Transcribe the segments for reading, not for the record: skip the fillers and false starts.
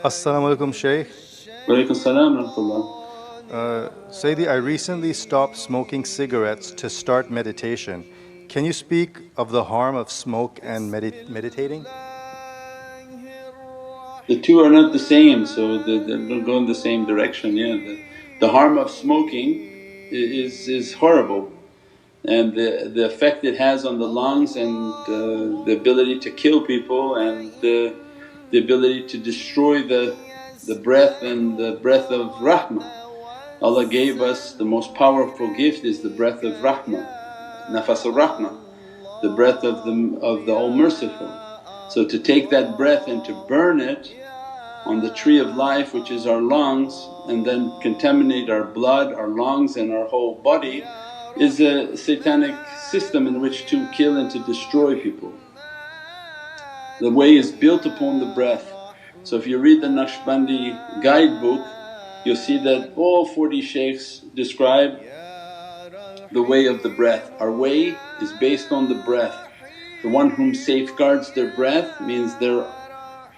As-salamu alaykum, Shaykh. Walaykum As Salaam, rehmatullah. Sayyidi, I recently stopped smoking cigarettes to start meditation. Can you speak of the harm of smoke and meditating? The two are not the same, so they don't go in the same direction. The harm of smoking is horrible, and the effect it has on the lungs and the ability to kill people and the ability to destroy the breath and the breath of rahmah. Allah gave us the most powerful gift is the breath of rahmah, Nafas Ur Rahmah, the breath of the All Merciful. So to take that breath and to burn it on the tree of life which is our lungs and then contaminate our blood, our lungs and our whole body is a satanic system in which to kill and to destroy people. The way is built upon the breath. So if you read the Naqshbandi guidebook, you'll see that all 40 shaykhs describe the way of the breath. Our way is based on the breath. The one whom safeguards their breath means they're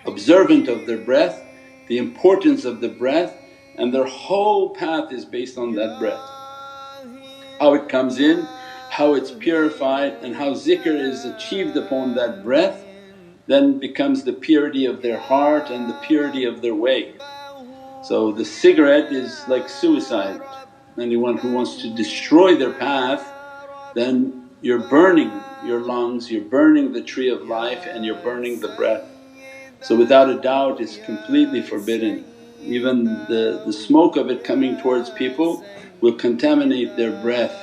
observant of their breath, the importance of the breath, and their whole path is based on that breath. How it comes in, how it's purified and how zikr is achieved upon that breath then becomes the purity of their heart and the purity of their way. So the cigarette is like suicide. Anyone who wants to destroy their path then you're burning your lungs, you're burning the tree of life and you're burning the breath. So without a doubt it's completely forbidden. Even the smoke of it coming towards people will contaminate their breath,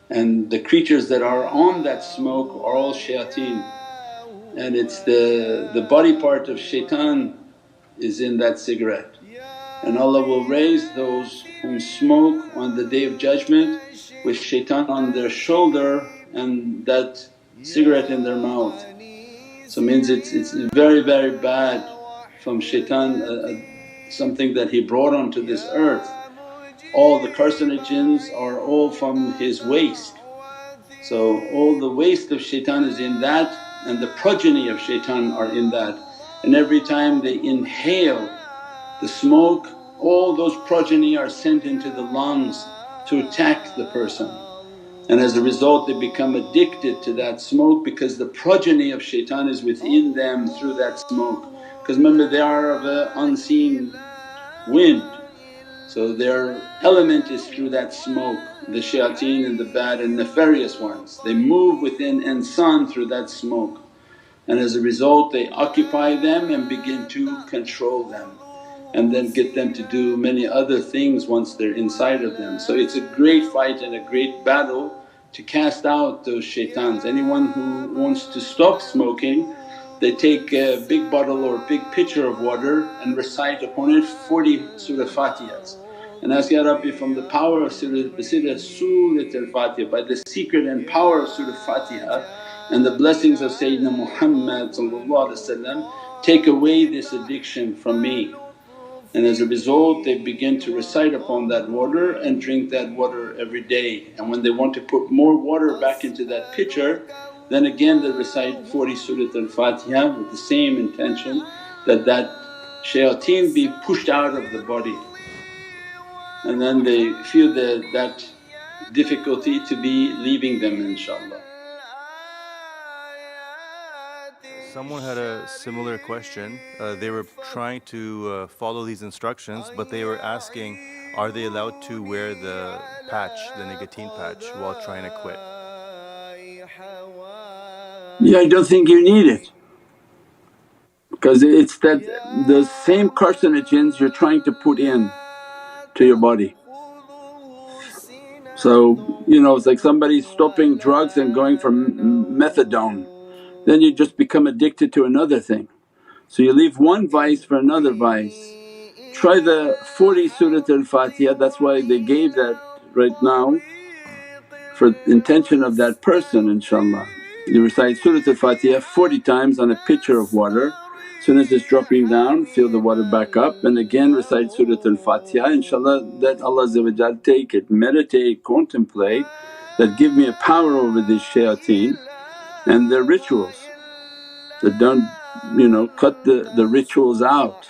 and the creatures that are on that smoke are all shayateen, and it's the body part of shaitan is in that cigarette. And Allah will raise those whom smoke on the Day of Judgment with shaitan on their shoulder and that cigarette in their mouth. So means it's very bad from shaitan, something that he brought onto this earth. All the carcinogens are all from his waste. So all the waste of shaitan is in that and the progeny of shaitan are in that. And every time they inhale the smoke, all those progeny are sent into the lungs to attack the person. And as a result they become addicted to that smoke because the progeny of shaitan is within them through that smoke. Because remember they are of an unseen wind, so their element is through that smoke, the shayateen and the bad and nefarious ones. They move within insan through that smoke, and as a result they occupy them and begin to control them and then get them to do many other things once they're inside of them. So it's a great fight and a great battle to cast out those shaitans. Anyone who wants to stop smoking, they take a big bottle or big pitcher of water and recite upon it 40 Surah Fatihas and ask, Ya Rabbi, from the power of Surah Al-Fatiha, by the secret and power of Surah Fatiha and the blessings of Sayyidina Muhammad take away this addiction from me. And as a result they begin to recite upon that water and drink that water every day. And when they want to put more water back into that pitcher, then again they recite 40 Surah Al-Fatiha with the same intention that shayateen be pushed out of the body. And then they feel that difficulty to be leaving them, inshaAllah. Someone had a similar question. They were trying to follow these instructions but they were asking, are they allowed to wear the patch, the nicotine patch while trying to quit? Yeah, I don't think you need it because it's that the same carcinogens you're trying to put in to your body. So it's like somebody stopping drugs and going for methadone, then you just become addicted to another thing. So you leave one vice for another vice. Try the 40 Surah Al-Fatiha, that's why they gave that right now for intention of that person, inshaAllah. You recite Surah Al-Fatiha 40 times on a pitcher of water. Soon as it's dropping down, fill the water back up and again recite Surah Al-Fatiha. InshaAllah that Allah take it, meditate, contemplate that give me a power over these shayateen and their rituals that don't cut the rituals out.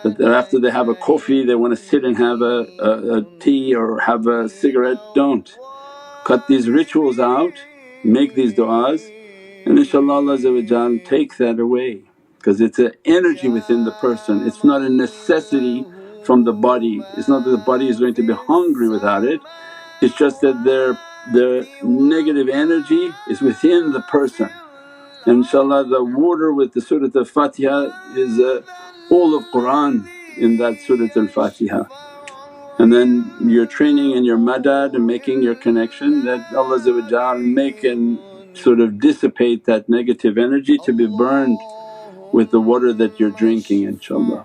That after they have a coffee they want to sit and have a tea or have a cigarette, don't. Cut these rituals out, make these du'as, and inshaAllah Allah take that away, because it's an energy within the person, it's not a necessity from the body. It's not that the body is going to be hungry without it, it's just that their negative energy is within the person. And inshaAllah the water with the Surat al-Fatiha is all of Qur'an in that Surat al-Fatiha. And then you're training in your madad and making your connection that Allah make and sort of dissipate that negative energy to be burned with the water that you're drinking, inshaAllah.